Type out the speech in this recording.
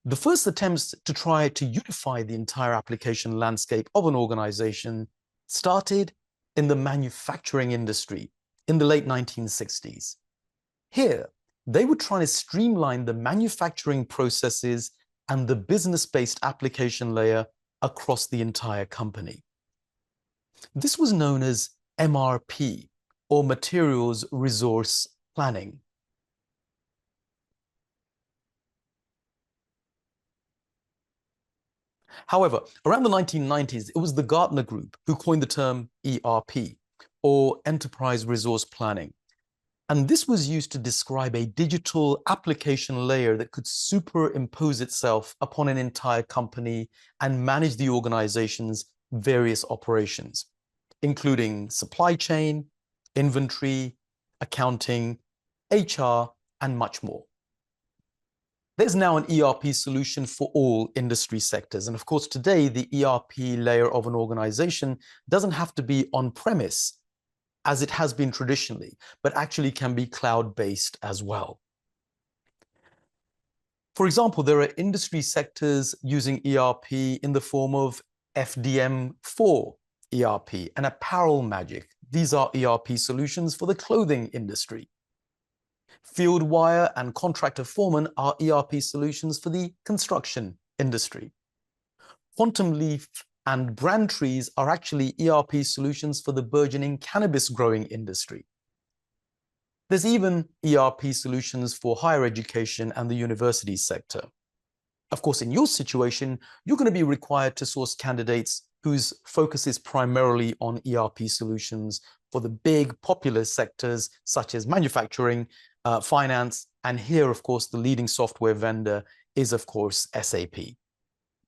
The first attempts to try to unify the entire application landscape of an organization started in the manufacturing industry in the late 1960s. Here, they were trying to streamline the manufacturing processes and the business-based application layer across the entire company. This was known as MRP, or Materials Resource Planning. However, around the 1990s, it was the Gartner group who coined the term ERP, or Enterprise Resource Planning. And this was used to describe a digital application layer that could superimpose itself upon an entire company and manage the organization's various operations, including supply chain, inventory, accounting, HR, and much more. There's now an ERP solution for all industry sectors. And of course, today, the ERP layer of an organization doesn't have to be on-premise as it has been traditionally, but actually can be cloud-based as well. For example, there are industry sectors using ERP in the form of FDM4 ERP and Apparel Magic. These are ERP solutions for the clothing industry. Fieldwire and Contractor Foreman are ERP solutions for the construction industry. Quantum Leaf and Brand Trees are actually ERP solutions for the burgeoning cannabis growing industry. There's even ERP solutions for higher education and the university sector. Of course, in your situation, you're going to be required to source candidates whose focus is primarily on ERP solutions for the big popular sectors such as manufacturing, finance, and here, of course, the leading software vendor is, of course, SAP.